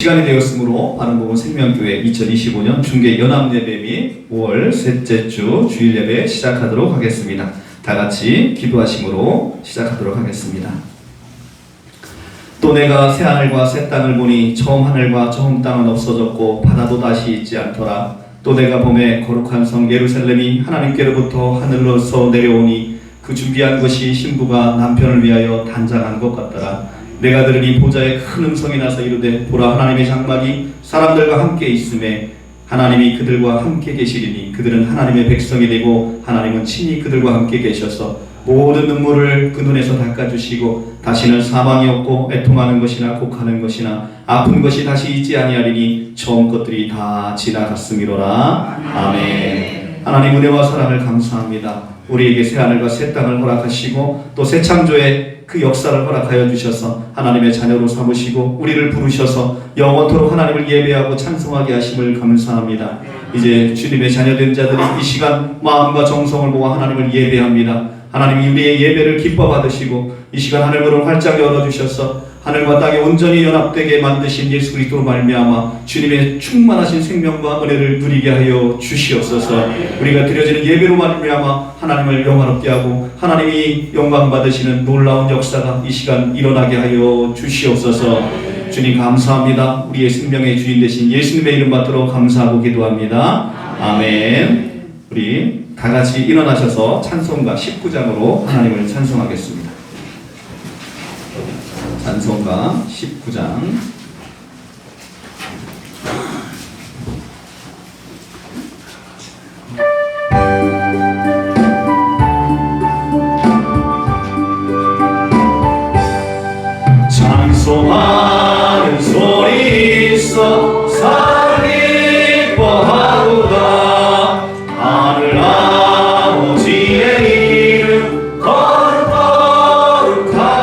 시간이 되었으므로 바른복음 생명교회 2025년 중계 연합예배 및 5월 셋째 주 주일예배 시작하도록 하겠습니다. 다같이 기도하심으로 시작하도록 하겠습니다. 또 내가 새 하늘과 새 땅을 보니 처음 하늘과 처음 땅은 없어졌고 바다도 다시 있지 않더라. 또 내가 보매 거룩한 성 예루살렘이 하나님께로부터 하늘로서 내려오니 그 준비한 것이 신부가 남편을 위하여 단장한 것 같더라. 내가 들으니 보좌에 큰 음성이 나서 이르되 보라 하나님의 장막이 사람들과 함께 있음에 하나님이 그들과 함께 계시리니 그들은 하나님의 백성이 되고 하나님은 친히 그들과 함께 계셔서 모든 눈물을 그 눈에서 닦아주시고 다시는 사망이 없고 애통하는 것이나 곡하는 것이나 아픈 것이 다시 있지 아니하리니 처음 것들이 다 지나갔음이로라. 아멘. 하나님 은혜와 사랑을 감사합니다. 우리에게 새 하늘과 새 땅을 허락하시고 또 새 창조의 그 역사를 허락하여 주셔서 하나님의 자녀로 삼으시고 우리를 부르셔서 영원토록 하나님을 예배하고 찬송하게 하심을 감사합니다. 이제 주님의 자녀된 자들이 이 시간 마음과 정성을 모아 하나님을 예배합니다. 하나님이 우리의 예배를 기뻐 받으시고 이 시간 하늘문을 활짝 열어주셔서 하늘과 땅이 온전히 연합되게 만드신 예수 그리스도로 말미암아 주님의 충만하신 생명과 은혜를 누리게 하여 주시옵소서. 우리가 드려지는 예배로 말미암아 하나님을 영화롭게 하고 하나님이 영광 받으시는 놀라운 역사가 이 시간 일어나게 하여 주시옵소서. 주님 감사합니다. 우리의 생명의 주인 되신 예수님의 이름 받들어 감사하고 기도합니다. 아멘. 우리 다 같이 일어나셔서 찬송가 19장으로 하나님을 찬송하겠습니다. 찬송가 19장. 찬송하는 소리 있어 살기 뻔하도다. 하늘 아버지의 이름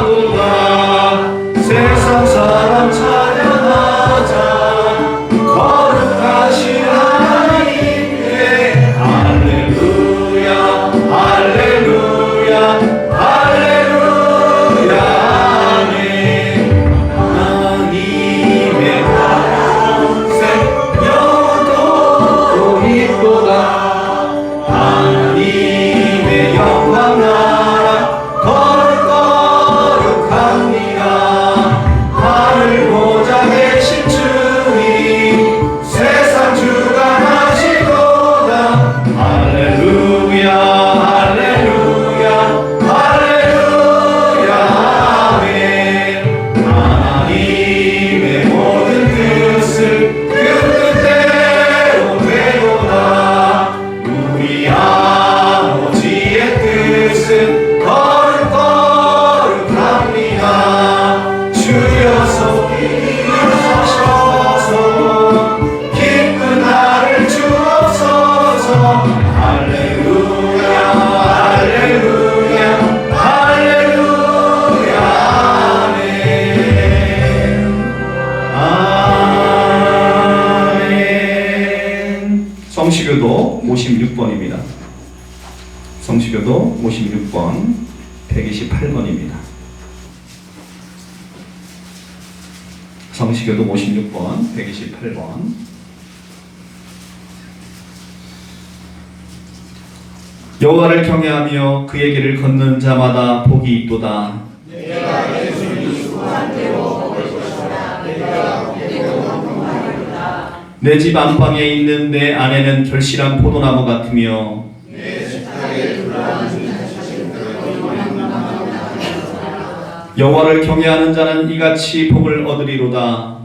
거룩하도다. 세상 사람 찬양하자 거룩하신 하나님께 할렐루야 할렐루야 할렐루야 아멘. 하나님의 공생 영원토록 있도다. 하나님의 영광 나라 거룩합니다. 하늘 보좌 계신 주님 세상 주관하시도다. 할렐루야 할렐루야 할렐루야 아멘. 하나님의 모든 뜻을 그 뜻대로 되도다. 우리 아버지의 뜻은 거룩합니다. 주여서 이루셔서 기쁜 날을 주옵소서. 할렐루야 할렐루야 할렐루야 아멘. 아멘. 성시교도 56번입니다. 성시교도 56번 128번입니다. 성시교도 56번 128번. 여호와를 경외하며 그의 길을 걷는 자마다 복이 있도다. 내가 예수님 수고한 대로 먹을 것이라. 내가 복되고 건강하리로다. 내 집 안방에 있는 내 아내는 결실한 포도나무 같으며 내 식탁에 둘러앉은 자식들을 건강하리로다. 여호와를 경외하는 자는 이같이 복을 얻으리로다.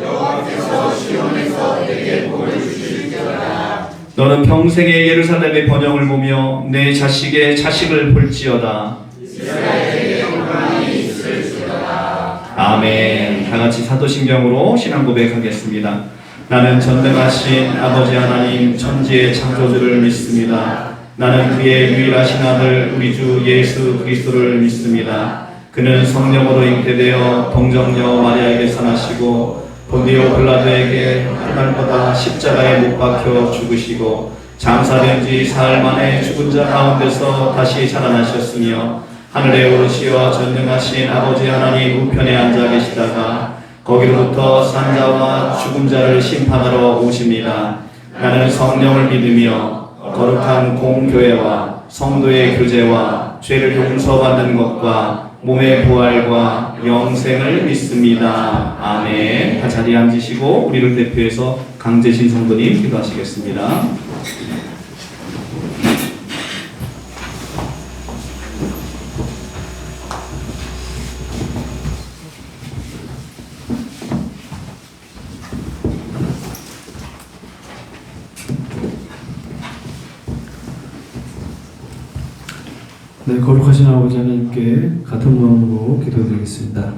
여호와께서 시온에서 내게 복을 주실지어다. 너는 평생의 예루살렘의 번영을 보며 내 자식의 자식을 볼지어다. 이스라엘에게 영광이 있을지어다. 아멘. 다같이 사도신경으로 신앙 고백하겠습니다. 나는 전능하신 아버지 하나님 천지의 창조주를 믿습니다. 나는 그의 유일하신 아들 우리 주 예수 그리스도를 믿습니다. 그는 성령으로 잉태되어 동정녀 마리아에게서 나시고 본디오 빌라도에게 하늘보다 십자가에 못 박혀 죽으시고 장사된 지 사흘 만에 죽은 자 가운데서 다시 살아나셨으며 하늘에 오르시어 전능하신 아버지 하나님 우편에 앉아 계시다가 거기로부터 산자와 죽은 자를 심판하러 오십니다. 나는 성령을 믿으며 거룩한 공교회와 성도의 교제와 죄를 용서받는 것과 몸의 부활과 영생을 믿습니다. 아멘. 다 자리에 앉으시고 우리를 대표해서 강재신 성도님 기도하시겠습니다. 네, 거룩하신 아버지 하나님께 같은 마음으로 기도드리겠습니다.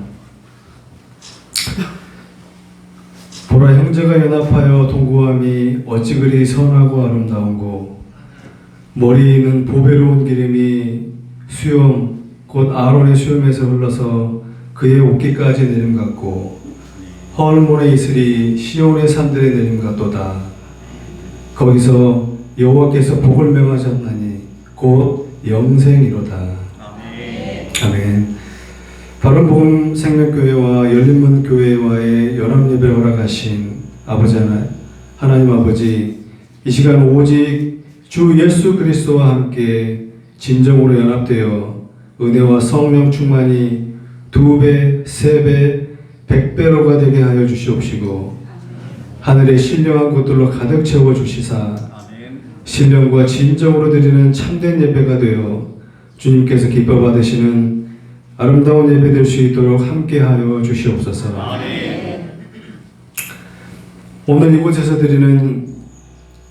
보라, 형제가 연합하여 동거함이 어찌 그리 선하고 아름다운고, 머리에는 보배로운 기름이 수염 곧 아론의 수염에서 흘러서 그의 옷깃까지 내림 같고, 허물몬의 이슬이 시온의 산들에 내림 같도다. 거기서 여호와께서 복을 명하셨나니 곧 영생이로다. 아멘. 바른복음 생명교회와 열린문교회와의 연합예배를 허락하신 아버지 하나님 아버지, 이 시간 오직 주 예수 그리스도와 함께 진정으로 연합되어 은혜와 성령 충만이 2배, 3배, 100배로가 되게 하여 주시옵시고, 하늘의 신령한 곳들로 가득 채워 주시사 신령과 진정으로 드리는 참된 예배가 되어 주님께서 기뻐 받으시는 아름다운 예배 될 수 있도록 함께하여 주시옵소서. 오늘 이곳에서 드리는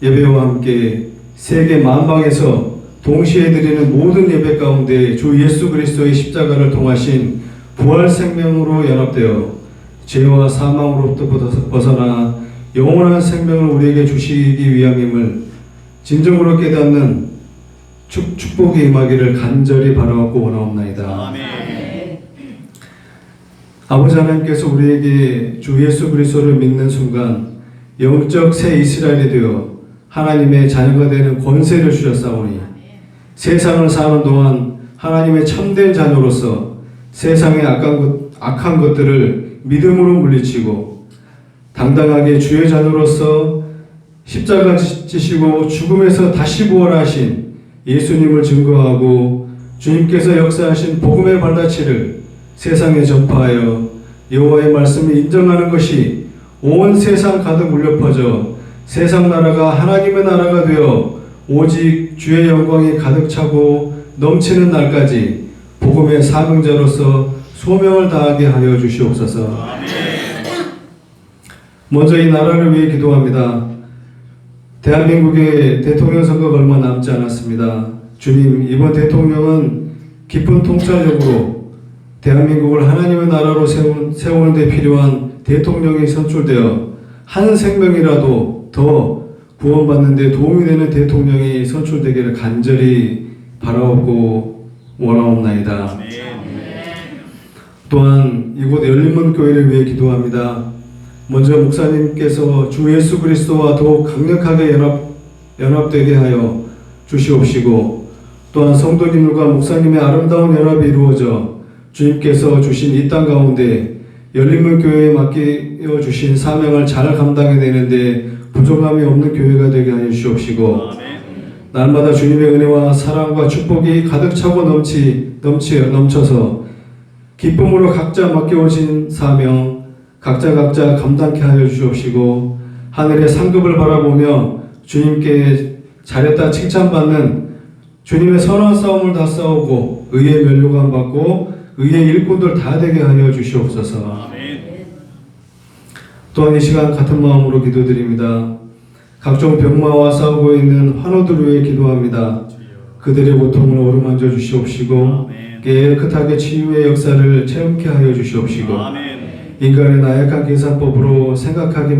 예배와 함께 세계 만방에서 동시에 드리는 모든 예배 가운데 주 예수 그리스도의 십자가를 통하신 부활 생명으로 연합되어 죄와 사망으로부터 벗어나 영원한 생명을 우리에게 주시기 위함임을 진정으로 깨닫는 축복이 임하기를 간절히 바라고 원하옵나이다. 아버지 하나님께서 우리에게 주 예수 그리스도를 믿는 순간 영적 새 이스라엘이 되어 하나님의 자녀가 되는 권세를 주셨사오니, 세상을 사는 동안 하나님의 참된 자녀로서 세상의 악한 것들을 믿음으로 물리치고 당당하게 주의 자녀로서 십자가 지시고 죽음에서 다시 부활하신 예수님을 증거하고 주님께서 역사하신 복음의 발자취를 세상에 전파하여 여호와의 말씀을 인정하는 것이 온 세상 가득 울려 퍼져 세상 나라가 하나님의 나라가 되어 오직 주의 영광이 가득 차고 넘치는 날까지 복음의 사명자로서 소명을 다하게 하여 주시옵소서. 먼저 이 나라를 위해 기도합니다. 대한민국의 대통령 선거가 얼마 남지 않았습니다. 주님, 이번 대통령은 깊은 통찰력으로 대한민국을 하나님의 나라로 세우는 데 필요한 대통령이 선출되어 한 생명이라도 더 구원받는 데 도움이 되는 대통령이 선출되기를 간절히 바라옵고 원하옵나이다. 또한 이곳 열린문교회를 위해 기도합니다. 먼저 목사님께서 주 예수 그리스도와 더욱 강력하게 연합되게 하여 주시옵시고, 또한 성도님들과 목사님의 아름다운 연합이 이루어져 주님께서 주신 이 땅 가운데 열린문교회에 맡겨 주신 사명을 잘 감당해내는데 부족함이 없는 교회가 되게 하여 주시옵시고, 날마다 주님의 은혜와 사랑과 축복이 가득 차고 넘쳐서 기쁨으로 각자 맡겨오신 사명 각자 감당케 하여 주시옵시고, 하늘의 상급을 바라보며 주님께 잘했다 칭찬받는 주님의 선한 싸움을 다 싸우고 의의 면류관 받고 의의 일꾼들 다 되게 하여 주시옵소서. 또한 이 시간 같은 마음으로 기도드립니다. 각종 병마와 싸우고 있는 환우들 위해 기도합니다. 그들의 고통을 어루만져 주시옵시고 깨끗하게 치유의 역사를 체험케 하여 주시옵시고, 인간의 나약한 계산법으로 생각하지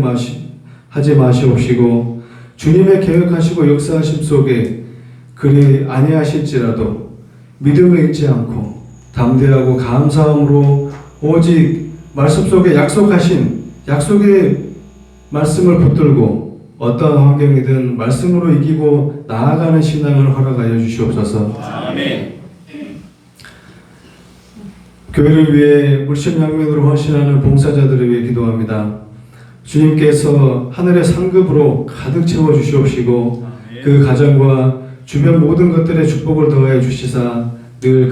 마시옵시고, 주님의 계획하시고 역사하심 속에 그리 아니하실지라도 믿음을 잃지 않고 담대하고 감사함으로 오직 말씀 속에 약속하신 약속의 말씀을 붙들고 어떠한 환경이든 말씀으로 이기고 나아가는 신앙을 허락하여 주시옵소서. 아멘. 교회를 위해 물심양면으로 헌신하는 봉사자들을 위해 기도합니다. 주님께서 하늘의 상급으로 가득 채워 주시옵시고 그 가정과 주변 모든 것들의 축복을 더하여 주시사 늘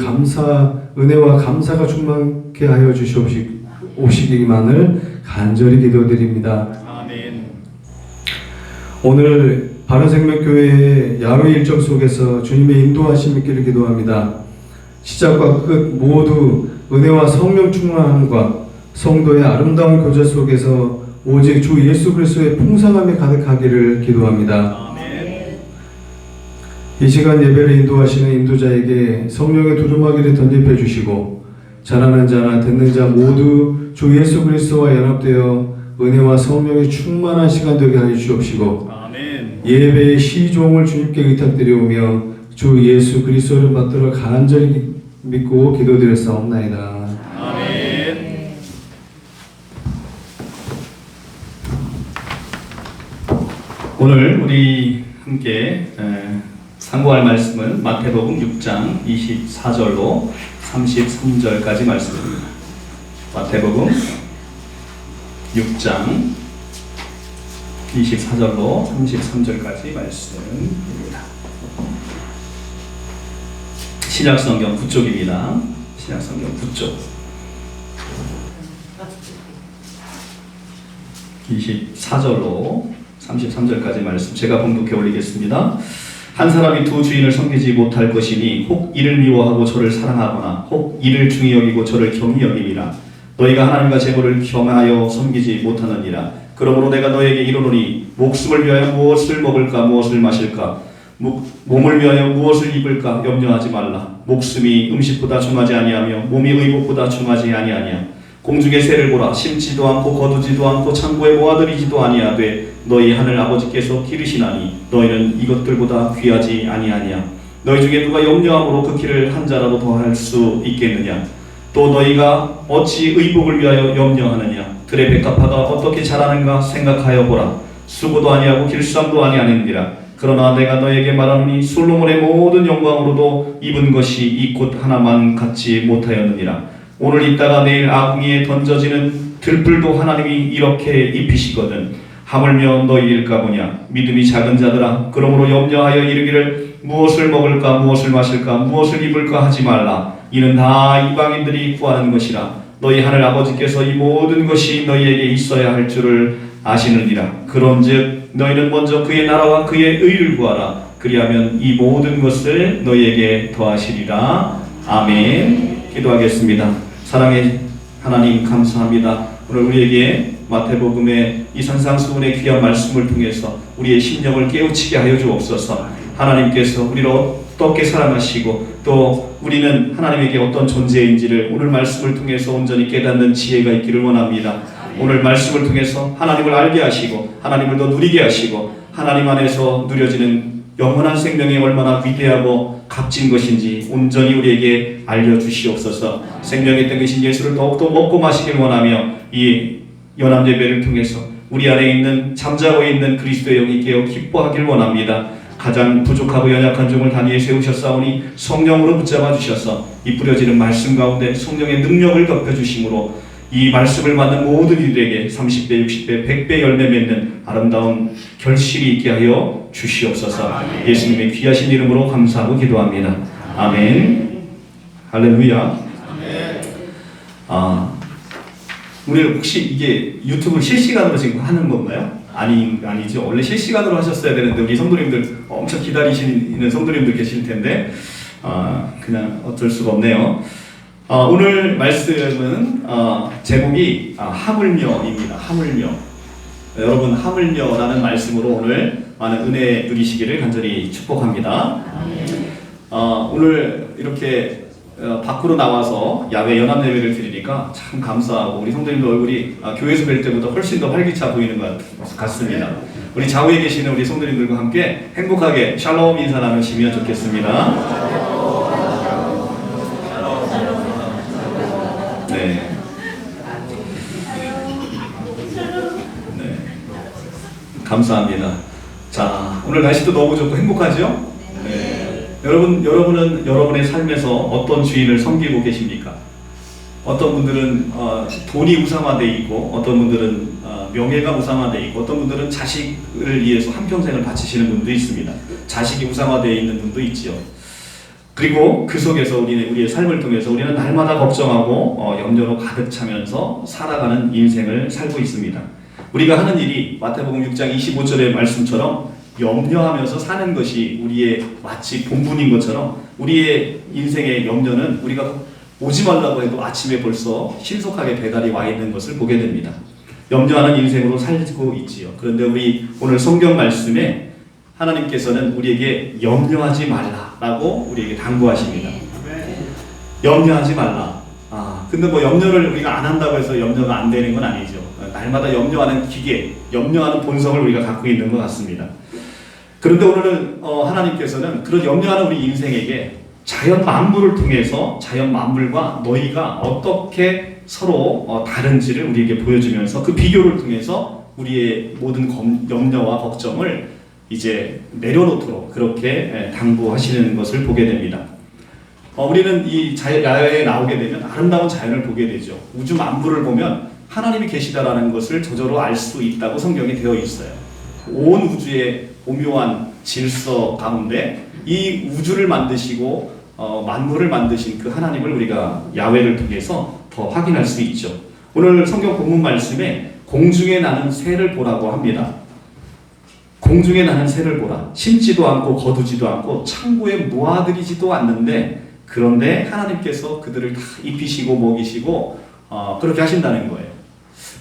은혜와 감사가 충만케 하여 주시옵시기만을 간절히 기도드립니다. 아멘. 오늘 바른생명교회의 야외 일정 속에서 주님의 인도하심 있기를 기도합니다. 시작과 끝 모두 은혜와 성령 충만함과 성도의 아름다운 교제 속에서 오직 주 예수 그리스도의 풍성함이 가득하기를 기도합니다. 아멘. 이 시간 예배를 인도하시는 인도자에게 성령의 두루마기를 던집해 주시고 잘하는 자나 듣는 자 모두 주 예수 그리스도와 연합되어 은혜와 성령의 충만한 시간 되게 하여 주옵시고 아멘. 예배의 시종을 주님께 의탁드리오며 주 예수 그리스도를 받들어 간절히 믿고 기도드렸사옵나이다. 아멘. 오늘 우리 함께 상고할 말씀은 마태복음 6장 24절로 33절까지 말씀입니다. 마태복음 6장 24절로 33절까지 말씀입니다. 신약성경 9쪽입니다. 신약성경 9쪽 24절로 33절까지 말씀 제가 봉독해 올리겠습니다. 한 사람이 두 주인을 섬기지 못할 것이니 혹 이를 미워하고 저를 사랑하거나 혹 이를 중히 여기고 저를 경히 여김이라. 너희가 하나님과 재물을 겸하여 섬기지 못하느니라. 그러므로 내가 너에게 이르노니 목숨을 위하여 무엇을 먹을까 무엇을 마실까 몸을 위하여 무엇을 입을까 염려하지 말라. 목숨이 음식보다 중하지 아니하며 몸이 의복보다 중하지 아니하냐. 공중의 새를 보라. 심지도 않고 거두지도 않고 창고에 모아들이지도 아니하되 너희 하늘 아버지께서 기르시나니 너희는 이것들보다 귀하지 아니하냐. 너희 중에 누가 염려함으로 그 길을 한 자라도 더할 수 있겠느냐. 또 너희가 어찌 의복을 위하여 염려하느냐. 들의 백합화가 어떻게 자라는가 생각하여 보라. 수고도 아니하고 길쌈도 아니하느니라. 그러나 내가 너에게 말하노니 솔로몬의 모든 영광으로도 입은 것이 이 꽃 하나만 갖지 못하였느니라. 오늘 입다가 내일 아궁이에 던져지는 들풀도 하나님이 이렇게 입히시거든. 하물며 너희일까 보냐. 믿음이 작은 자들아, 그러므로 염려하여 이르기를 무엇을 먹을까 무엇을 마실까 무엇을 입을까 하지 말라. 이는 다 이방인들이 구하는 것이라. 너희 하늘 아버지께서 이 모든 것이 너희에게 있어야 할 줄을 아시느니라. 그런즉 너희는 먼저 그의 나라와 그의 의를 구하라. 그리하면 이 모든 것을 너희에게 더하시리라. 아멘. 기도하겠습니다. 사랑의 하나님 감사합니다. 오늘 우리에게 마태복음의 이 산상수훈의 귀한 말씀을 통해서 우리의 심령을 깨우치게 하여 주옵소서. 하나님께서 우리를 어떻게 사랑하시고 또 우리는 하나님에게 어떤 존재인지를 오늘 말씀을 통해서 온전히 깨닫는 지혜가 있기를 원합니다. 오늘 말씀을 통해서 하나님을 알게 하시고 하나님을 더 누리게 하시고 하나님 안에서 누려지는 영원한 생명이 얼마나 위대하고 값진 것인지 온전히 우리에게 알려주시옵소서. 생명의 떡이신 예수를 더욱더 먹고 마시길 원하며 이 연합예배를 통해서 우리 안에 있는 잠자고 있는 그리스도의 영이 깨어 기뻐하길 원합니다. 가장 부족하고 연약한 종을 단위에 세우셨사오니 성령으로 붙잡아 주셔서 이 뿌려지는 말씀 가운데 성령의 능력을 덮여주심으로 이 말씀을 받는 모든 이들에게 30배, 60배, 100배 열매 맺는 아름다운 결실이 있게 하여 주시옵소서. 아멘. 예수님의 귀하신 이름으로 감사하고 기도합니다. 아멘. 할렐루야. 아멘. 우리 혹시 이게 유튜브 실시간으로 지금 하는 건가요? 아니죠. 원래 실시간으로 하셨어야 되는데 우리 성도님들 엄청 기다리시는 성도님들 계실 텐데 그냥 어쩔 수가 없네요. 오늘 말씀은 제목이 하물며입니다. 하물며. 여러분 하물며라는 말씀으로 오늘 많은 은혜 누리시기를 간절히 축복합니다. 오늘 이렇게 밖으로 나와서 야외 연합 예배를 드리니까 참 감사하고 우리 성도님들 얼굴이 교회에서 뵐 때보다 훨씬 더 활기차 보이는 것 같습니다. 우리 좌우에 계시는 우리 성도님들과 함께 행복하게 샬롬 인사 나누시면 좋겠습니다. 네. 감사합니다. 자, 오늘 날씨도 너무 좋고 행복하죠? 네. 여러분은 여러분의 삶에서 어떤 주인을 섬기고 계십니까? 어떤 분들은 돈이 우상화되어 있고, 어떤 분들은 명예가 우상화되어 있고, 어떤 분들은 자식을 위해서 한평생을 바치시는 분도 있습니다. 자식이 우상화되어 있는 분도 있지요. 그리고 그 속에서 우리의 삶을 통해서 우리는 날마다 걱정하고 염려로 가득 차면서 살아가는 인생을 살고 있습니다. 우리가 하는 일이 마태복음 6장 25절의 말씀처럼 염려하면서 사는 것이 우리의 마치 본분인 것처럼 우리의 인생의 염려는 우리가 오지 말라고 해도 아침에 벌써 신속하게 배달이 와 있는 것을 보게 됩니다. 염려하는 인생으로 살고 있지요. 그런데 우리 오늘 성경 말씀에 하나님께서는 우리에게 염려하지 말라라고 우리에게 당부하십니다. 염려하지 말라. 근데 뭐 염려를 우리가 안 한다고 해서 염려가 안 되는 건 아니죠. 날마다 염려하는 기계, 염려하는 본성을 우리가 갖고 있는 것 같습니다. 그런데 오늘은 하나님께서는 그런 염려하는 우리 인생에게 자연 만물을 통해서 자연 만물과 너희가 어떻게 서로 다른지를 우리에게 보여주면서 그 비교를 통해서 우리의 모든 염려와 걱정을 이제 내려놓도록 그렇게 당부하시는 것을 보게 됩니다. 우리는 이 야외에 나오게 되면 아름다운 자연을 보게 되죠. 우주 만물을 보면 하나님이 계시다라는 것을 저절로 알 수 있다고 성경에 되어 있어요. 온 우주의 오묘한 질서 가운데 이 우주를 만드시고 만물을 만드신 그 하나님을 우리가 야외를 통해서 더 확인할 수 있죠. 오늘 성경 본문 말씀에 공중에 나는 새를 보라고 합니다. 공중에 나는 새를 보라. 심지도 않고 거두지도 않고 창고에 모아들이지도 않는데 그런데 하나님께서 그들을 다 입히시고 먹이시고 그렇게 하신다는 거예요.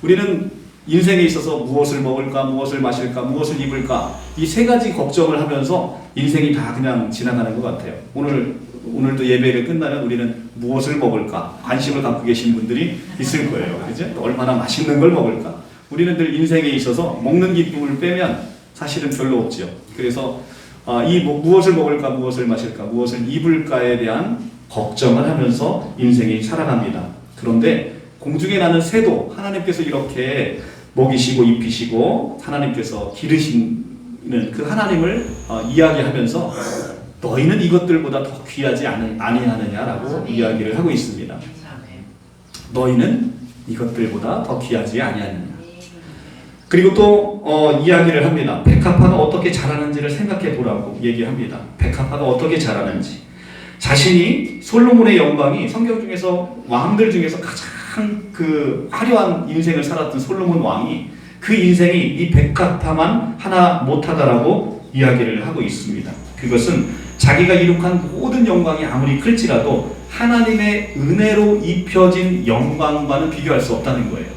우리는 인생에 있어서 무엇을 먹을까, 무엇을 마실까, 무엇을 입을까 이 세 가지 걱정을 하면서 인생이 다 그냥 지나가는 것 같아요. 오늘도 예배를 끝나면 우리는 무엇을 먹을까 관심을 갖고 계신 분들이 있을 거예요. 그죠? 얼마나 맛있는 걸 먹을까. 우리는 늘 인생에 있어서 먹는 기쁨을 빼면 사실은 별로 없죠. 그래서 무엇을 먹을까, 무엇을 마실까, 무엇을 입을까에 대한 걱정을 하면서 인생이 살아갑니다. 그런데 공중에 나는 새도 하나님께서 이렇게 먹이시고 입히시고 하나님께서 기르시는 그 하나님을 이야기하면서 너희는 이것들보다 더 귀하지 아니하느냐라고 이야기를 하고 있습니다. 너희는 이것들보다 더 귀하지 아니하느냐. 그리고 또 이야기를 합니다. 백합화가 어떻게 자라는지를 생각해 보라고 얘기합니다. 백합화가 어떻게 자라는지. 자신이 솔로몬의 영광이 성경 중에서 왕들 중에서 가장 그 화려한 인생을 살았던 솔로몬 왕이 그 인생이 이 백합화만 하나 못하다라고 이야기를 하고 있습니다. 그것은 자기가 이룩한 모든 영광이 아무리 클지라도 하나님의 은혜로 입혀진 영광과는 비교할 수 없다는 거예요.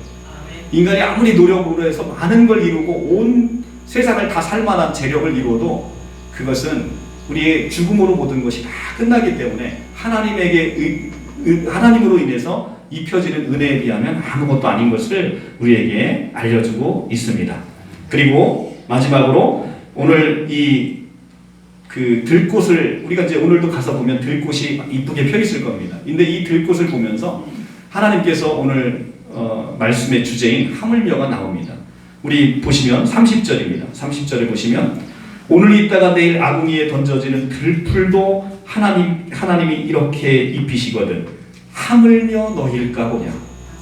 인간이 아무리 노력으로 해서 많은 걸 이루고 온 세상을 다 살만한 재력을 이루어도 그것은 우리의 죽음으로 모든 것이 다 끝나기 때문에 하나님으로 인해서 입혀지는 은혜에 비하면 아무것도 아닌 것을 우리에게 알려주고 있습니다. 그리고 마지막으로 오늘 그 들꽃을 우리가 이제 오늘도 가서 보면 들꽃이 이쁘게 펴 있을 겁니다. 근데 이 들꽃을 보면서 하나님께서 오늘 말씀의 주제인 하물며가 나옵니다. 우리 보시면 30절입니다. 30절에 보시면 오늘 있다가 내일 아궁이에 던져지는 들풀도 하나님이 이렇게 입히시거든 하물며 너희일까 보냐.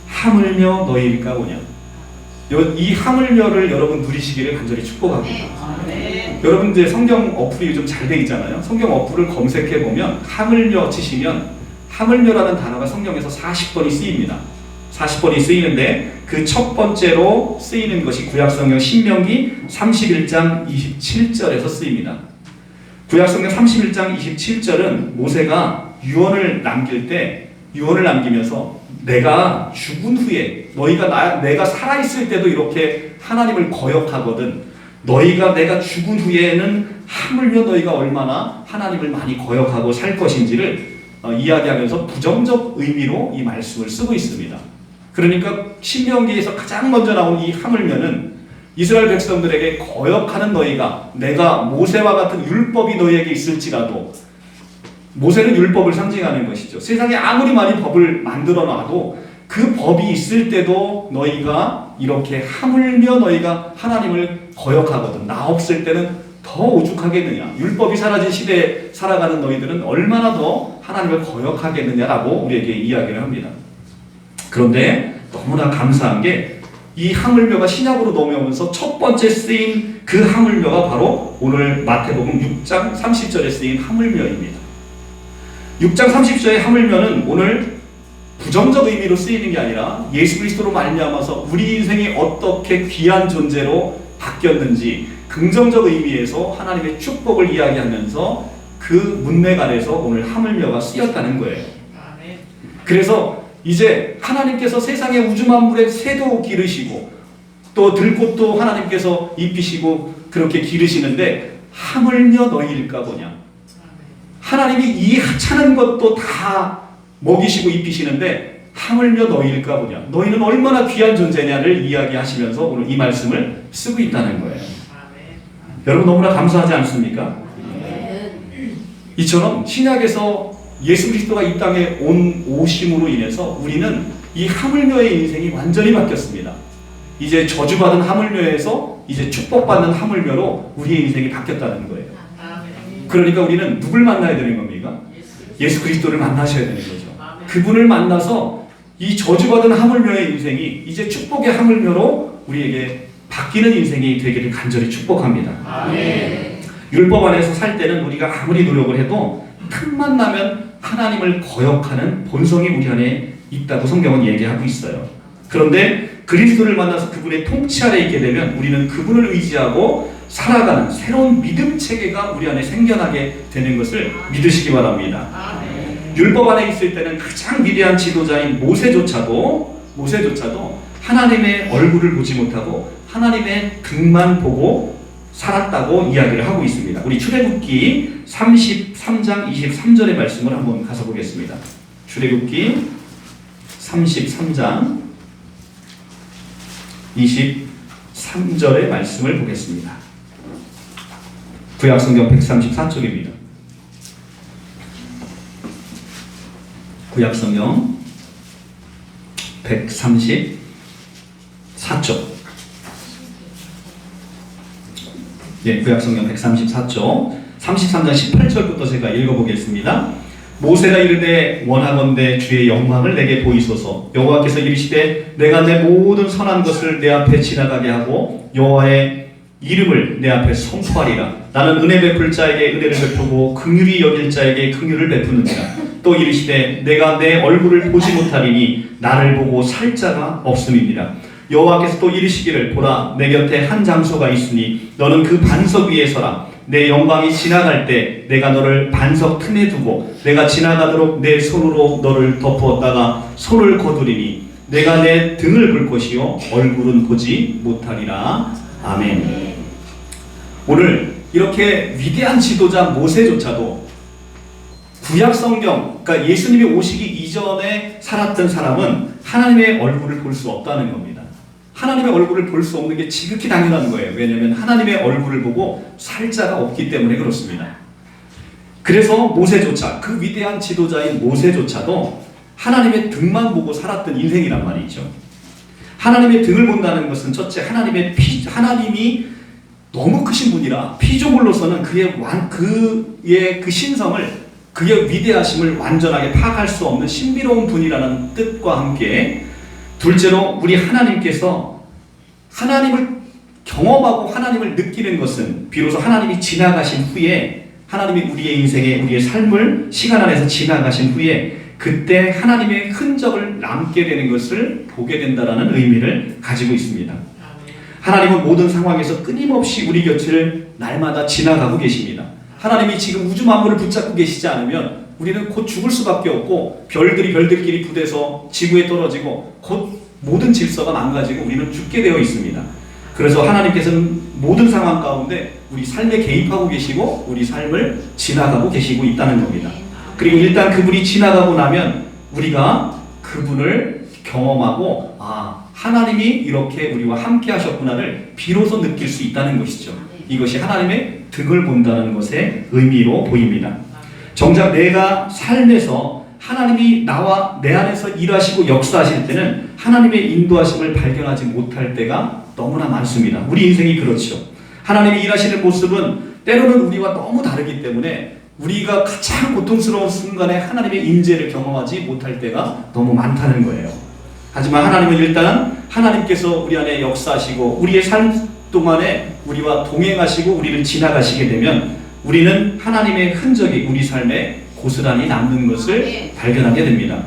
하물며 너희일까 보냐. 이 하물며를 여러분 누리시기를 간절히 축복합니다. 여러분 이제 성경 어플이 요즘 잘 돼 있잖아요. 성경 어플을 검색해 보면 하물며 치시면 하물며라는 단어가 성경에서 40번이 쓰입니다. 40번이 쓰이는데 그 첫 번째로 쓰이는 것이 구약성경 신명기 31장 27절에서 쓰입니다. 구약성경 31장 27절은 모세가 유언을 남기면서 내가 죽은 후에 내가 살아있을 때도 이렇게 하나님을 거역하거든 내가 죽은 후에는 하물며 너희가 얼마나 하나님을 많이 거역하고 살 것인지를 이야기하면서 부정적 의미로 이 말씀을 쓰고 있습니다. 그러니까 신명기에서 가장 먼저 나온 이 하물며는 이스라엘 백성들에게 거역하는 너희가 내가 모세와 같은 율법이 너희에게 있을지라도 모세는 율법을 상징하는 것이죠. 세상에 아무리 많이 법을 만들어 놔도 그 법이 있을 때도 너희가 이렇게 하물며 너희가 하나님을 거역하거든 나 없을 때는 더 오죽하겠느냐. 율법이 사라진 시대에 살아가는 너희들은 얼마나 더 하나님을 거역하겠느냐라고 우리에게 이야기를 합니다. 그런데 너무나 감사한 게 이 하물며가 신약으로 넘어오면서 첫 번째 쓰인 그 하물며가 바로 오늘 마태복음 6장 30절에 쓰인 하물며입니다. 6장 30절의 하물며는 오늘 부정적 의미로 쓰이는 게 아니라 예수 그리스도로 말미암아서 우리 인생이 어떻게 귀한 존재로 바뀌었는지 긍정적 의미에서 하나님의 축복을 이야기하면서 그 문맥 안에서 오늘 하물며가 쓰였다는 거예요. 그래서 이제 하나님께서 세상의 우주 만물의 새도 기르시고 또 들꽃도 하나님께서 입히시고 그렇게 기르시는데 하물며 너희일까 보냐. 하나님이 이 하찮은 것도 다 먹이시고 입히시는데 하물며 너희일까 보냐. 너희는 얼마나 귀한 존재냐를 이야기하시면서 오늘 이 말씀을 쓰고 있다는 거예요. 여러분 너무나 감사하지 않습니까? 이처럼 신약에서 예수 그리스도가 이 땅에 오심으로 인해서 우리는 이 하물며의 인생이 완전히 바뀌었습니다. 이제 저주받은 하물며에서 이제 축복받는 하물며로 우리의 인생이 바뀌었다는 거예요. 그러니까 우리는 누굴 만나야 되는 겁니까? 예수 그리스도를 만나셔야 되는 거죠. 그분을 만나서 이 저주받은 하물며의 인생이 이제 축복의 하물며로 우리에게 바뀌는 인생이 되기를 간절히 축복합니다. 아멘. 율법 안에서 살 때는 우리가 아무리 노력을 해도 틈만 나면 하나님을 거역하는 본성이 우리 안에 있다고 성경은 얘기하고 있어요. 그런데 그리스도를 만나서 그분의 통치 아래 있게 되면 우리는 그분을 의지하고 살아가는 새로운 믿음 체계가 우리 안에 생겨나게 되는 것을 믿으시기 바랍니다. 율법 안에 있을 때는 가장 위대한 지도자인 모세조차도 하나님의 얼굴을 보지 못하고 하나님의 등만 보고 살았다고 이야기를 하고 있습니다. 우리 출애굽기 33장 23절의 말씀을 한번 가서 보겠습니다. 출애굽기 33장 23절의 말씀을 보겠습니다. 구약성경 134쪽입니다. 구약성경 134쪽. 예, 구약성경 134쪽 33장 18절부터 제가 읽어보겠습니다. 모세가 이르되 원하건대 주의 영광을 내게 보이소서. 여호와께서 이르시되 내가 내 모든 선한 것을 내 앞에 지나가게 하고 여호와의 이름을 내 앞에 선포하리라. 나는 은혜 베풀 자에게 은혜를 베푸고 긍휼히 여길 자에게 긍휼을 베푸느니라. 또 이르시되 내가 내 얼굴을 보지 못하리니 나를 보고 살 자가 없음이니라. 여호와께서 또 이르시기를 보라 내 곁에 한 장소가 있으니 너는 그 반석 위에 서라. 내 영광이 지나갈 때 내가 너를 반석 틈에 두고 내가 지나가도록 내 손으로 너를 덮었다가 손을 거두리니 내가 내 등을 볼 것이요 얼굴은 보지 못하리라. 아멘. 오늘 이렇게 위대한 지도자 모세조차도 구약 성경, 그러니까 예수님이 오시기 이전에 살았던 사람은 하나님의 얼굴을 볼 수 없다는 겁니다. 하나님의 얼굴을 볼 수 없는 게 지극히 당연한 거예요. 왜냐하면 하나님의 얼굴을 보고 살 자가 없기 때문에 그렇습니다. 그래서 모세조차, 그 위대한 지도자인 모세조차도 하나님의 등만 보고 살았던 인생이란 말이죠. 하나님의 등을 본다는 것은 첫째 하나님이 너무 크신 분이라 피조물로서는 그의 그 신성을, 그의 위대하심을 완전하게 파악할 수 없는 신비로운 분이라는 뜻과 함께, 둘째로 우리 하나님께서 하나님을 경험하고 하나님을 느끼는 것은 비로소 하나님이 지나가신 후에, 하나님이 우리의 인생에 우리의 삶을 시간 안에서 지나가신 후에 그때 하나님의 흔적을 남게 되는 것을 보게 된다는 의미를 가지고 있습니다. 하나님은 모든 상황에서 끊임없이 우리 곁을 날마다 지나가고 계십니다. 하나님이 지금 우주 만물을 붙잡고 계시지 않으면 우리는 곧 죽을 수밖에 없고 별들끼리 부대서 지구에 떨어지고 곧 모든 질서가 망가지고 우리는 죽게 되어 있습니다. 그래서 하나님께서는 모든 상황 가운데 우리 삶에 개입하고 계시고 우리 삶을 지나가고 계시고 있다는 겁니다. 그리고 일단 그분이 지나가고 나면 우리가 그분을 경험하고 하나님이 이렇게 우리와 함께 하셨구나를 비로소 느낄 수 있다는 것이죠. 이것이 하나님의 등을 본다는 것의 의미로 보입니다. 정작 내가 삶에서 하나님이 나와 내 안에서 일하시고 역사하실 때는 하나님의 인도하심을 발견하지 못할 때가 너무나 많습니다. 우리 인생이 그렇죠. 하나님이 일하시는 모습은 때로는 우리와 너무 다르기 때문에 우리가 가장 고통스러운 순간에 하나님의 임재를 경험하지 못할 때가 너무 많다는 거예요. 하지만 하나님은 일단 하나님께서 우리 안에 역사하시고 우리의 삶 동안에 우리와 동행하시고 우리를 지나가시게 되면 우리는 하나님의 흔적이 우리 삶에 고스란히 남는 것을 발견하게 됩니다.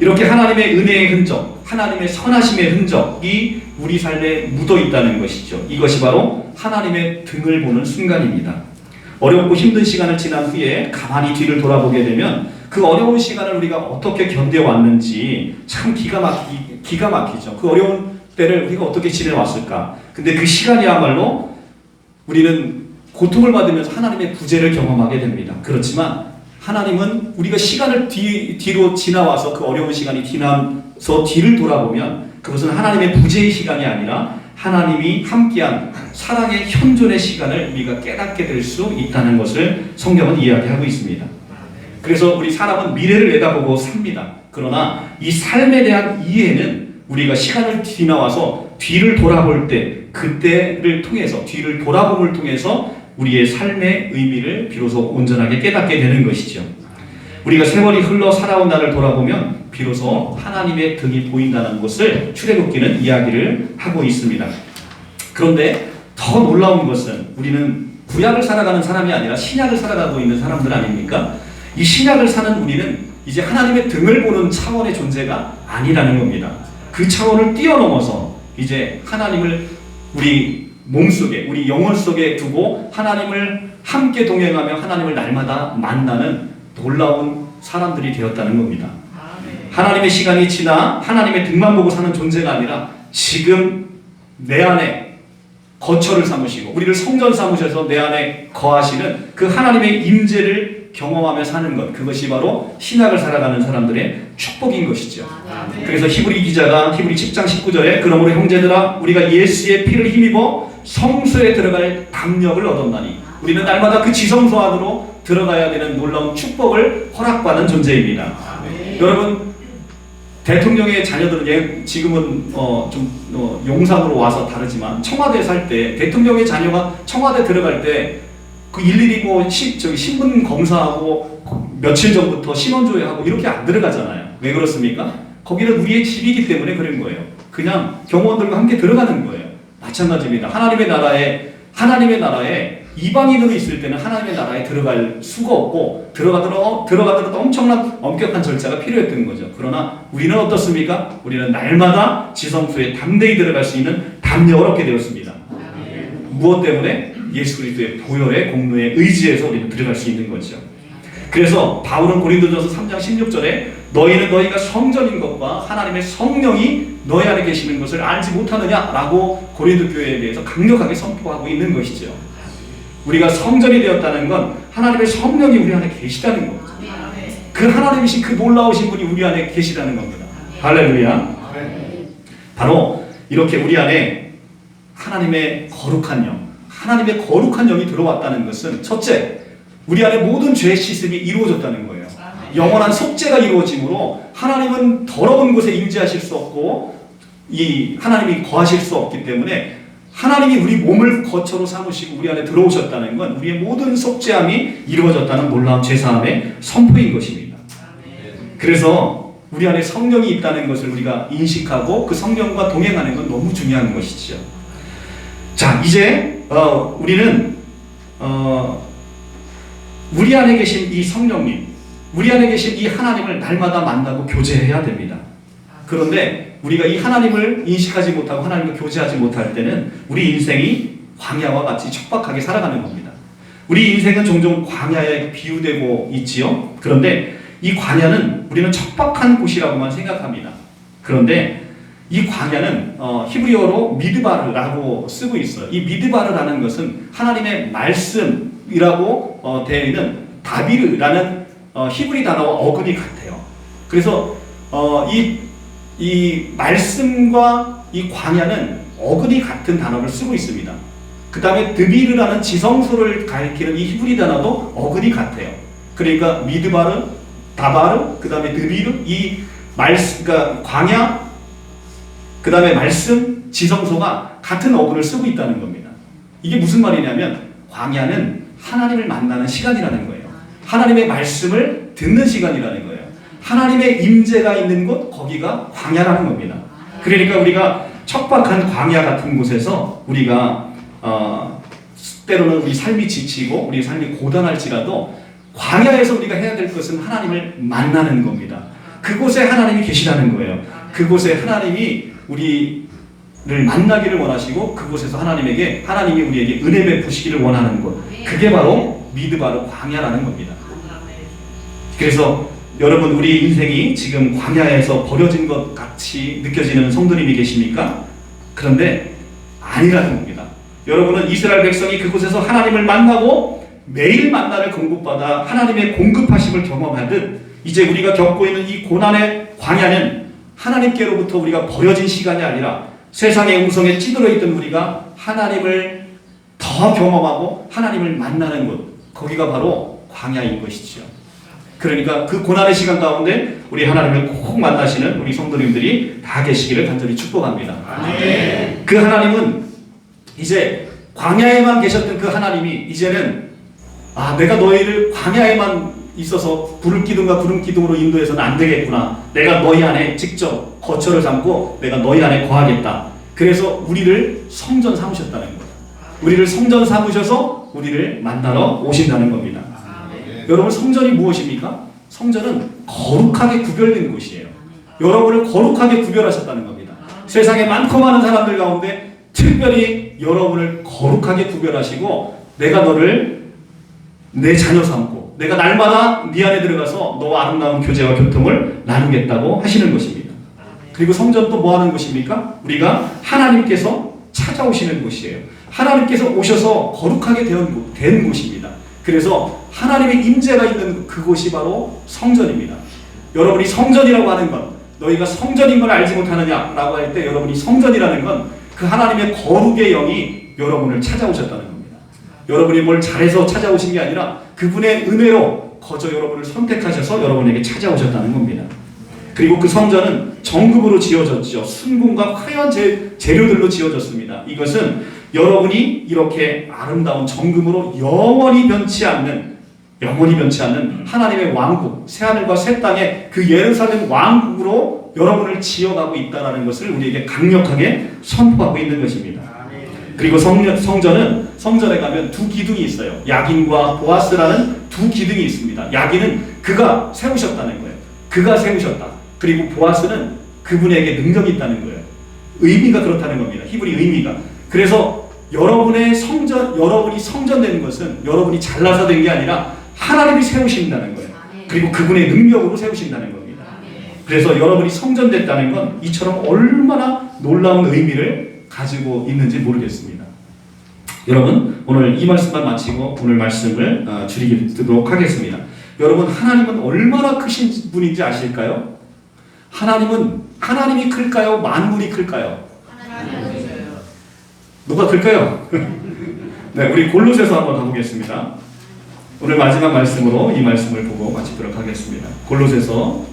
이렇게 하나님의 은혜의 흔적, 하나님의 선하심의 흔적이 우리 삶에 묻어 있다는 것이죠. 이것이 바로 하나님의 등을 보는 순간입니다. 어렵고 힘든 시간을 지난 후에 가만히 뒤를 돌아보게 되면 그 어려운 시간을 우리가 어떻게 견뎌왔는지 참 기가 막히죠. 그 어려운 때를 우리가 어떻게 지내왔을까. 근데 그 시간이야말로 우리는 고통을 받으면서 하나님의 구제를 경험하게 됩니다. 그렇지만 하나님은 우리가 시간을 뒤로 지나와서 그 어려운 시간이 지나서 뒤를 돌아보면 그것은 하나님의 부재의 시간이 아니라 하나님이 함께한 사랑의 현존의 시간을 우리가 깨닫게 될 수 있다는 것을 성경은 이야기하고 있습니다. 그래서 우리 사람은 미래를 내다보고 삽니다. 그러나 이 삶에 대한 이해는 우리가 시간을 지나와서 뒤를 돌아볼 때 그때를 통해서 뒤를 돌아봄을 통해서 우리의 삶의 의미를 비로소 온전하게 깨닫게 되는 것이죠. 우리가 세월이 흘러 살아온 날을 돌아보면 비로소 하나님의 등이 보인다는 것을 출애굽기는 이야기를 하고 있습니다. 그런데 더 놀라운 것은 우리는 구약을 살아가는 사람이 아니라 신약을 살아가고 있는 사람들 아닙니까? 이 신약을 사는 우리는 이제 하나님의 등을 보는 차원의 존재가 아니라는 겁니다. 그 차원을 뛰어넘어서 이제 하나님을 우리 몸속에, 우리 영혼 속에 두고 하나님을 함께 동행하며 하나님을 날마다 만나는 놀라운 사람들이 되었다는 겁니다. 하나님의 시간이 지나 하나님의 등만 보고 사는 존재가 아니라 지금 내 안에 거처를 삼으시고 우리를 성전 삼으셔서 내 안에 거하시는 그 하나님의 임재를 경험하며 사는 것, 그것이 바로 신약을 살아가는 사람들의 축복인 것이죠. 그래서 히브리 기자가 히브리 10장 19절에 그러므로 형제들아 우리가 예수의 피를 힘입어 성소에 들어갈 담력을 얻었나니 우리는 날마다 그 지성소 안으로 들어가야 되는 놀라운 축복을 허락받는 존재입니다. 여러분, 대통령의 자녀들은 지금은 용산으로 와서 다르지만 청와대에 살 때 대통령의 자녀가 청와대 들어갈 때 그 일일이 신분 검사하고 며칠 전부터 신원조회하고 이렇게 안 들어가잖아요. 왜 그렇습니까? 거기는 우리의 집이기 때문에 그런 거예요. 그냥 경호원들과 함께 들어가는 거예요. 마찬가지입니다. 하나님의 나라에 이방인으로 있을 때는 하나님의 나라에 들어갈 수가 없고 들어가더라도 엄청난 엄격한 절차가 필요했던 거죠. 그러나 우리는 어떻습니까? 우리는 날마다 지성소에 담대히 들어갈 수 있는 담력을 얻게 되었습니다. 무엇 때문에? 예수 그리스도의 보혈의 공로에 의지해서 우리는 들어갈 수 있는 거죠. 그래서 바울은 고린도전서 3장 16절에 너희는 너희가 성전인 것과 하나님의 성령이 너희 안에 계시는 것을 알지 못하느냐라고 고린도 교회에 대해서 강력하게 선포하고 있는 것이죠. 우리가 성전이 되었다는 건 하나님의 성령이 우리 안에 계시다는 겁니다. 그 하나님이신 그 놀라우신 분이 우리 안에 계시다는 겁니다. 할렐루야. 바로 이렇게 우리 안에 하나님의 거룩한 영, 하나님의 거룩한 영이 들어왔다는 것은 첫째, 우리 안에 모든 죄 씻음이 이루어졌다는 거예요. 영원한 속죄가 이루어지므로 하나님은 더러운 곳에 임재하실 수 없고 이 하나님이 거하실 수 없기 때문에 하나님이 우리 몸을 거처로 삼으시고 우리 안에 들어오셨다는 건 우리의 모든 속죄함이 이루어졌다는 놀라운 죄사함의 선포인 것입니다. 그래서 우리 안에 성령이 있다는 것을 우리가 인식하고 그 성령과 동행하는 건 너무 중요한 것이죠. 자, 이제 우리는 우리 안에 계신 이 성령님, 우리 안에 계신 이 하나님을 날마다 만나고 교제해야 됩니다. 그런데 우리가 이 하나님을 인식하지 못하고 하나님과 교제하지 못할 때는 우리 인생이 광야와 같이 척박하게 살아가는 겁니다. 우리 인생은 종종 광야에 비유되고 있지요. 그런데 이 광야는 우리는 척박한 곳이라고만 생각합니다. 그런데 이 광야는 히브리어로 미드바르라고 쓰고 있어요. 이 미드바르라는 것은 하나님의 말씀이라고 되어 있는 다비르라는 히브리 단어와 어근이 같아요. 그래서 이 말씀과 이 광야는 어근이 같은 단어를 쓰고 있습니다. 그 다음에 드비르라는 지성소를 가리키는 이 히브리 단어도 어근이 같아요. 그러니까 미드바르, 다바르, 그 다음에 드비르, 이 말씀, 그러니까 광야, 그 다음에 말씀, 지성소가 같은 어근을 쓰고 있다는 겁니다. 이게 무슨 말이냐면 광야는 하나님을 만나는 시간이라는 거예요. 하나님의 말씀을 듣는 시간이라는 거예요. 하나님의 임재가 있는 곳, 거기가 광야라는 겁니다. 그러니까 우리가 척박한 광야 같은 곳에서 우리가 때로는 우리 삶이 지치고 우리 삶이 고단할지라도 광야에서 우리가 해야 될 것은 하나님을 만나는 겁니다. 그곳에 하나님이 계시다는 거예요. 그곳에 하나님이 우리를 만나기를 원하시고 그곳에서 하나님이 우리에게 은혜 베푸시기를 원하는 곳, 그게 바로 미드바로 광야라는 겁니다. 그래서 여러분, 우리 인생이 지금 광야에서 버려진 것 같이 느껴지는 성도님이 계십니까? 그런데 아니라는 겁니다. 여러분은 이스라엘 백성이 그곳에서 하나님을 만나고 매일 만나를 공급받아 하나님의 공급하심을 경험하듯 이제 우리가 겪고 있는 이 고난의 광야는 하나님께로부터 우리가 버려진 시간이 아니라 세상의 음성에 찌들어 있던 우리가 하나님을 더 경험하고 하나님을 만나는 곳, 거기가 바로 광야인 것이죠. 그러니까 그 고난의 시간 가운데 우리 하나님을 꼭 만나시는 우리 성도님들이 다 계시기를 간절히 축복합니다. 아멘. 그 하나님은 이제 광야에만 계셨던 그 하나님이 이제는 내가 너희를 광야에만 있어서 불을 기둥과 구름 기둥으로 인도해서는 안 되겠구나. 내가 너희 안에 직접 거처를 삼고 내가 너희 안에 거하겠다. 그래서 우리를 성전 삼으셨다는 거예요. 우리를 성전 삼으셔서 우리를 만나러 오신다는 겁니다. 여러분, 성전이 무엇입니까? 성전은 거룩하게 구별된 곳이에요. 여러분을 거룩하게 구별하셨다는 겁니다. 세상에 많고 많은 사람들 가운데 특별히 여러분을 거룩하게 구별하시고 내가 너를 내 자녀 삼고 내가 날마다 네 안에 들어가서 너와 아름다운 교제와 교통을 나누겠다고 하시는 것입니다. 그리고 성전 또 뭐 하는 곳입니까? 우리가 하나님께서 찾아오시는 곳이에요. 하나님께서 오셔서 거룩하게 된 곳입니다. 그래서 하나님의 임재가 있는 그곳이 바로 성전입니다. 여러분이 성전이라고 하는 건, 너희가 성전인 걸 알지 못하느냐라고 할 때 여러분이 성전이라는 건 그 하나님의 거룩의 영이 여러분을 찾아오셨다는 겁니다. 여러분이 뭘 잘해서 찾아오신 게 아니라 그분의 은혜로 거저 여러분을 선택하셔서 여러분에게 찾아오셨다는 겁니다. 그리고 그 성전은 정금으로 지어졌죠. 순금과 화려한 재료들로 지어졌습니다. 이것은 여러분이 이렇게 아름다운 정금으로 영원히 변치 않는 하나님의 왕국, 새하늘과 새 땅의 그 예루살렘 왕국으로 여러분을 지어가고 있다는 것을 우리에게 강력하게 선포하고 있는 것입니다. 그리고 성전에 가면 두 기둥이 있어요. 야긴과 보아스라는 두 기둥이 있습니다. 야긴은 그가 세우셨다는 거예요. 그가 세우셨다. 그리고 보아스는 그분에게 능력이 있다는 거예요. 의미가 그렇다는 겁니다. 히브리 의미가. 그래서 여러분이 성전되는 것은 여러분이 잘나서 된 게 아니라 하나님이 세우신다는 거예요. 그리고 그분의 능력으로 세우신다는 겁니다. 그래서 여러분이 성전됐다는 건 이처럼 얼마나 놀라운 의미를 가지고 있는지 모르겠습니다. 여러분, 오늘 이 말씀만 마치고 오늘 말씀을 줄이도록 하겠습니다. 여러분, 하나님은 얼마나 크신 분인지 아실까요? 하나님이 클까요? 만물이 클까요? 누가 클까요? 네, 우리 골로새서 한번 가보겠습니다. 오늘 마지막 말씀으로 이 말씀을 보고 마치도록 하겠습니다. 골로새서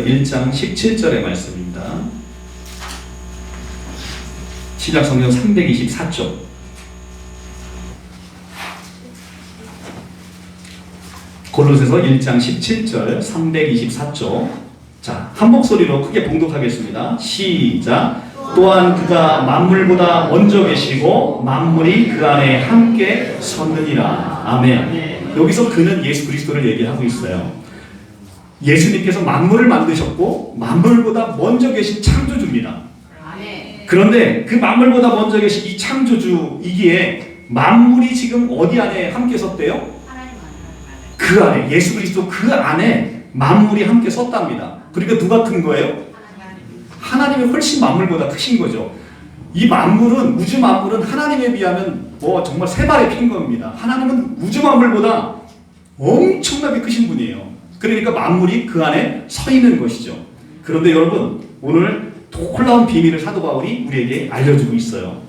1장 17절의 말씀입니다. 신약성경 324쪽. 골로새서 1장 17절 324쪽. 자, 한 목소리로 크게 봉독하겠습니다. 시작. 또한 그가 만물보다 먼저 계시고 만물이 그 안에 함께 섰느니라. 아멘. 여기서 그는 예수 그리스도를 얘기하고 있어요. 예수님께서 만물을 만드셨고 만물보다 먼저 계신 창조주입니다. 그런데 그 만물보다 먼저 계신 이 창조주이기에 만물이 지금 어디 안에 함께 섰대요? 그 안에, 예수 그리스도 그 안에 만물이 함께 섰답니다. 그러니까 누가 큰 거예요? 하나님이 훨씬 만물보다 크신 거죠. 이 만물은, 우주 만물은 하나님에 비하면 정말 세 발에 핀 겁니다. 하나님은 우주 만물보다 엄청나게 크신 분이에요. 그러니까 만물이 그 안에 서 있는 것이죠. 그런데 여러분, 오늘 놀라운 비밀을 사도 바울이 우리에게 알려주고 있어요.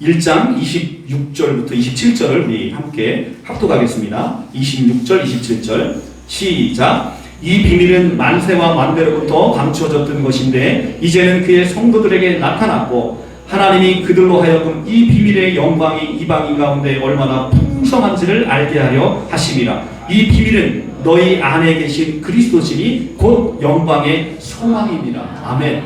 1장 26절부터 27절을 우리 함께 합독하겠습니다. 26절, 27절 시작. 이 비밀은 만세와 만대로부터 감추어졌던 것인데 이제는 그의 성도들에게 나타났고 하나님이 그들로 하여금 이 비밀의 영광이 이방인 가운데 얼마나 풍성한지를 알게 하려 하심이라. 이 비밀은 너희 안에 계신 그리스도시니 곧 영광의 소망입니다. 아멘.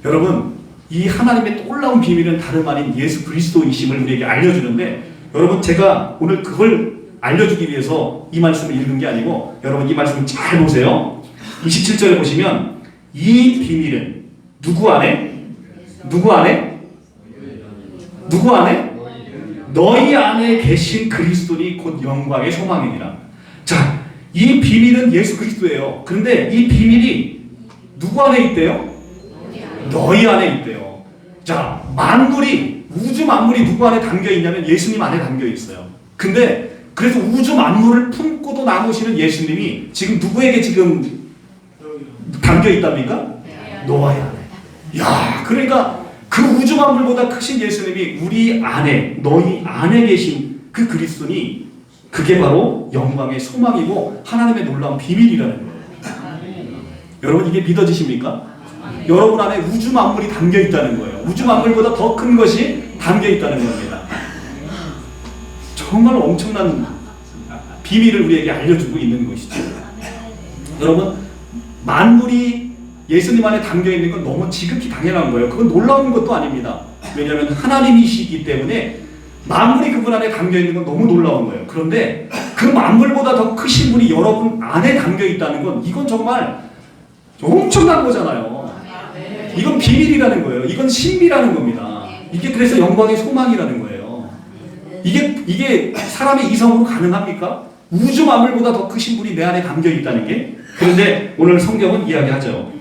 여러분, 이 하나님의 놀라운 비밀은 다름 아닌 예수 그리스도이심을 우리에게 알려주는데, 여러분, 제가 오늘 그걸 알려주기 위해서 이 말씀을 읽은 게 아니고, 여러분 이 말씀 잘 보세요. 27절에 보시면 이 비밀은 누구 안에? 누구 안에? 누구 안에? 너희 안에 계신 그리스도니 곧 영광의 소망이니라. 자, 이 비밀은 예수 그리스도예요. 그런데 이 비밀이 누구 안에 있대요? 너희 안에 있대요. 자, 만물이, 우주 만물이 누구 안에 담겨 있냐면 예수님 안에 담겨 있어요. 근데 그래서 우주 만물을 품고도 남으시는 예수님이 지금 누구에게 지금 담겨 있답니까? 너희 안에. 야, 그러니까 그 우주 만물보다 크신 예수님이 우리 안에, 너희 안에 계신 그 그리스도니, 그게 바로 영광의 소망이고 하나님의 놀라운 비밀이라는 거예요. 여러분, 이게 믿어지십니까? 여러분 안에 우주 만물이 담겨 있다는 거예요. 우주 만물보다 더 큰 것이 담겨 있다는 겁니다. 정말 엄청난 비밀을 우리에게 알려주고 있는 것이죠. 여러분, 만물이 예수님 안에 담겨 있는 건 너무 지극히 당연한 거예요. 그건 놀라운 것도 아닙니다. 왜냐하면 하나님이시기 때문에 만물이 그분 안에 담겨 있는 건 너무 놀라운 거예요. 그런데 그 만물보다 더 크신 분이 여러분 안에 담겨 있다는 건, 이건 정말 엄청난 거잖아요. 이건 비밀이라는 거예요. 이건 신비라는 겁니다. 이게 그래서 영광의 소망이라는 거예요. 이게 사람의 이성으로 가능합니까? 우주 만물보다 더 크신 분이 내 안에 담겨 있다는 게. 그런데 오늘 성경은 이야기하죠.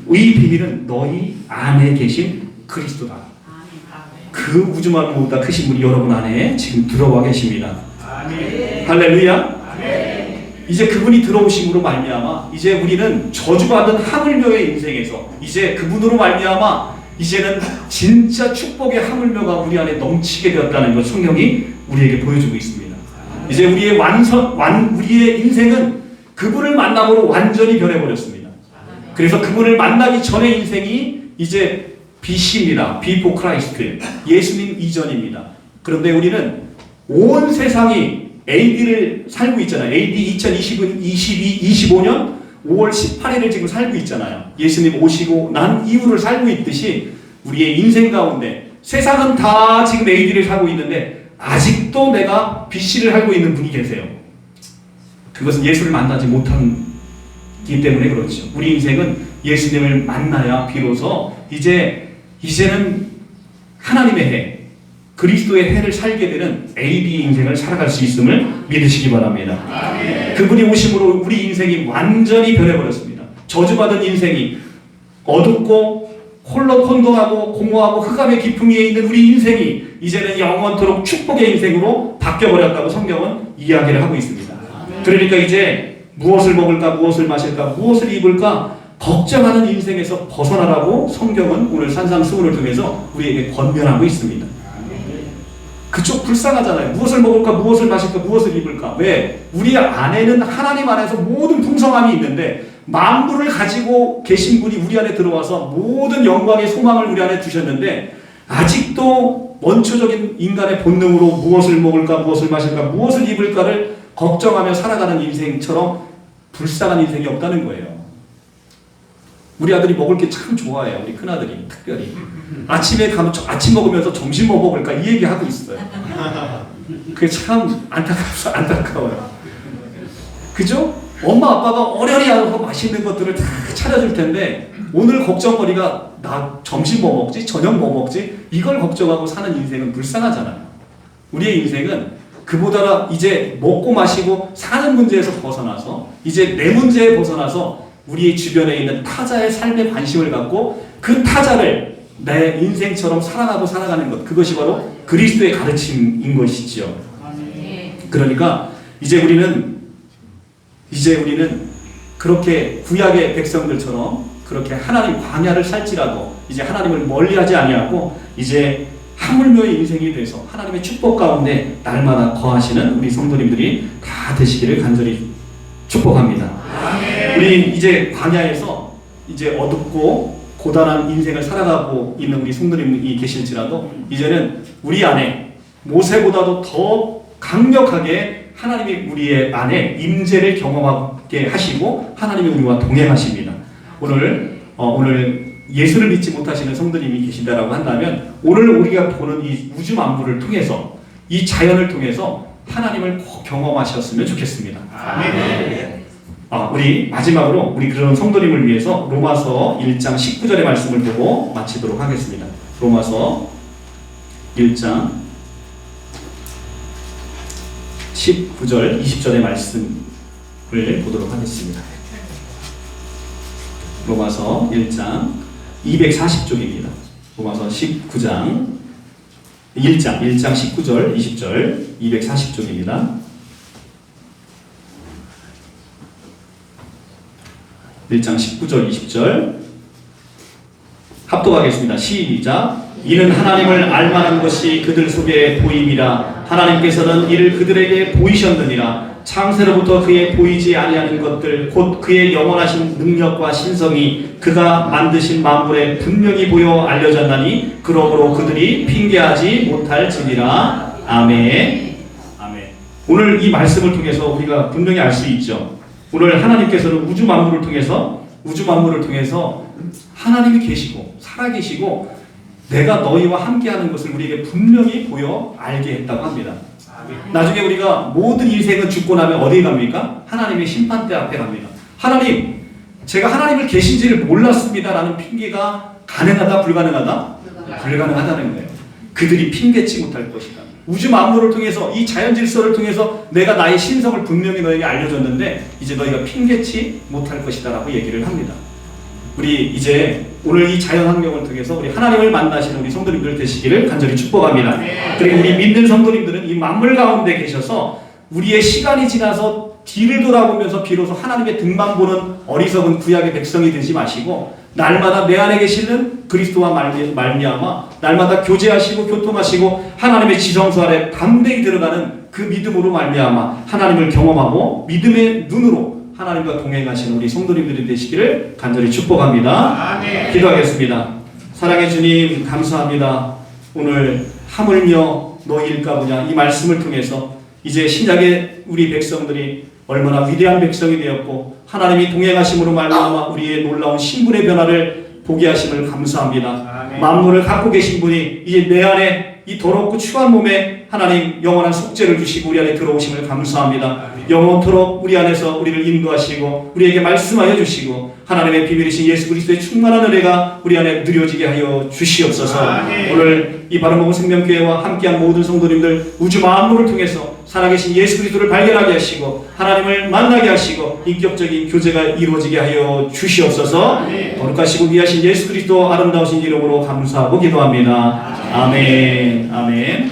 이 비밀은 너희 안에 계신 그리스도다. 그 우주 만물보다 크신 분이 여러분 안에 지금 들어와 계십니다. 할렐루야. 이제 그분이 들어오심으로 말미암아 이제 우리는 저주받은 하물며의 인생에서 이제 그분으로 말미암아 이제는 진짜 축복의 하물며가 우리 안에 넘치게 되었다는 것 성경이 우리에게 보여주고 있습니다. 이제 우리의 인생은 그분을 만남으로 완전히 변해버렸습니다. 그래서 그분을 만나기 전의 인생이 이제 BC입니다. Before Christ. 예수님 이전입니다. 그런데 우리는 온 세상이 AD를 살고 있잖아요. AD 2025년 5월 18일을 지금 살고 있잖아요. 예수님 오시고 난 이후를 살고 있듯이 우리의 인생 가운데 세상은 다 지금 AD를 살고 있는데 아직도 내가 BC를 살고 있는 분이 계세요. 그것은 예수를 만나지 못하기 때문에 그렇죠. 우리 인생은 예수님을 만나야 비로소 이제는 하나님의 해, 그리스도의 해를 살게 되는 AD 인생을 살아갈 수 있음을 믿으시기 바랍니다. 아멘. 그분이 오심으로 우리 인생이 완전히 변해버렸습니다. 저주받은 인생이 어둡고 혼돈하고 공허하고 흑암의 깊음 위에 있는 우리 인생이 이제는 영원토록 축복의 인생으로 바뀌어버렸다고 성경은 이야기를 하고 있습니다. 아멘. 그러니까 이제 무엇을 먹을까, 무엇을 마실까, 무엇을 입을까 걱정하는 인생에서 벗어나라고 성경은 오늘 산상수훈을 통해서 우리에게 권면하고 있습니다. 그쪽 불쌍하잖아요. 무엇을 먹을까, 무엇을 마실까, 무엇을 입을까. 왜? 우리 안에는 하나님 안에서 모든 풍성함이 있는데 만물을 가지고 계신 분이 우리 안에 들어와서 모든 영광의 소망을 우리 안에 두셨는데 아직도 원초적인 인간의 본능으로 무엇을 먹을까, 무엇을 마실까, 무엇을 입을까를 걱정하며 살아가는 인생처럼 불쌍한 인생이 없다는 거예요. 우리 아들이 먹을 게 참 좋아해요. 우리 큰아들이 특별히. 아침에 가면 아침 먹으면서 점심 뭐 먹을까 이 얘기하고 있어요. 그게 참 안타까워요. 그죠? 엄마 아빠가 어련히 알아서 맛있는 것들을 다 차려줄 텐데 오늘 걱정거리가 나 점심 뭐 먹지? 저녁 뭐 먹지? 이걸 걱정하고 사는 인생은 불쌍하잖아요. 우리의 인생은 그보다 이제 먹고 마시고 사는 문제에서 벗어나서 이제 내 문제에 벗어나서 우리 주변에 있는 타자의 삶에 관심을 갖고 그 타자를 내 인생처럼 사랑하고 살아가는 것, 그것이 바로 그리스도의 가르침인 것이지요. 그러니까 이제 우리는 그렇게 구약의 백성들처럼 그렇게 하나님 광야를 살지라도 이제 하나님을 멀리하지 아니하고 이제 하물며의 인생이 돼서 하나님의 축복 가운데 날마다 거하시는 우리 성도님들이 다 되시기를 간절히 축복합니다. 우리 이제 광야에서 이제 어둡고 고단한 인생을 살아가고 있는 우리 성도님이 계실지라도 이제는 우리 안에 모세보다도 더 강력하게 하나님이 우리의 안에 임재를 경험하게 하시고 하나님이 우리와 동행하십니다. 오늘 예수를 믿지 못하시는 성도님이 계신다라고 한다면 오늘 우리가 보는 이 우주 만물을 통해서 이 자연을 통해서 하나님을 꼭 경험하셨으면 좋겠습니다. 아멘. 우리 마지막으로 우리 그런 성도님을 위해서 로마서 1장 19절의 말씀을 보고 마치도록 하겠습니다. 로마서 1장 19절 20절의 말씀을 보도록 하겠습니다. 로마서 1장 240쪽입니다. 로마서 19장 1장 19절 20절 240쪽입니다. 1장 19절 20절 합독하겠습니다. 시작. 이는 하나님을 알만한 것이 그들 속에 보임이라. 하나님께서는 이를 그들에게 보이셨느니라. 창세로부터 그의 보이지 아니하는 것들 곧 그의 영원하신 능력과 신성이 그가 만드신 만물에 분명히 보여 알려졌나니 그러므로 그들이 핑계하지 못할지니라. 아멘. 아멘. 오늘 이 말씀을 통해서 우리가 분명히 알 수 있죠. 오늘 하나님께서는 우주 만물을 통해서 하나님이 계시고 살아계시고 내가 너희와 함께하는 것을 우리에게 분명히 보여 알게 했다고 합니다. 나중에 우리가 모든 인생은 죽고 나면 어디에 갑니까? 하나님의 심판대 앞에 갑니다. 하나님, 제가 하나님을 계신지를 몰랐습니다라는 핑계가 가능하다, 불가능하다? 불가능하다는 거예요. 그들이 핑계치 못할 것이다. 우주 만물을 통해서 이 자연 질서를 통해서 내가 나의 신성을 분명히 너에게 알려줬는데 이제 너희가 핑계치 못할 것이다라고 얘기를 합니다. 우리 이제 오늘 이 자연 환경을 통해서 우리 하나님을 만나시는 우리 성도님들 되시기를 간절히 축복합니다. 그리고 우리 믿는 성도님들은 이 만물 가운데 계셔서 우리의 시간이 지나서 뒤를 돌아보면서 비로소 하나님의 등만 보는 어리석은 구약의 백성이 되지 마시고 날마다 내 안에 계시는 그리스도와 말미암아 날마다 교제하시고 교통하시고 하나님의 지성소 아래 담대히 들어가는 그 믿음으로 말미암아 하나님을 경험하고 믿음의 눈으로 하나님과 동행하시는 우리 성도님들이 되시기를 간절히 축복합니다. 아멘. 기도하겠습니다. 사랑의 주님 감사합니다. 오늘 하물며 너희일까 보냐 이 말씀을 통해서 이제 신약의 우리 백성들이 얼마나 위대한 백성이 되었고 하나님이 동행하심으로 말미암아 우리의 놀라운 신분의 변화를 보게 하심을 감사합니다. 아멘. 만물을 갖고 계신 분이 이제 내 안에 이 더럽고 추한 몸에 하나님 영원한 속죄를 주시고 우리 안에 들어오심을 감사합니다. 아멘. 영원토록 우리 안에서 우리를 인도하시고 우리에게 말씀하여 주시고 하나님의 비밀이신 예수 그리스도의 충만한 은혜가 우리 안에 누려지게 하여 주시옵소서. 아멘. 오늘 이 바른목은 생명교회와 함께한 모든 성도님들 우주 만물을 통해서 살아계신 예수 그리스도를 발견하게 하시고 하나님을 만나게 하시고 인격적인 교제가 이루어지게 하여 주시옵소서. 아멘. 거룩하시고 귀하신 예수 그리스도 아름다우신 이름으로 감사하고 기도합니다. 아멘. 아멘.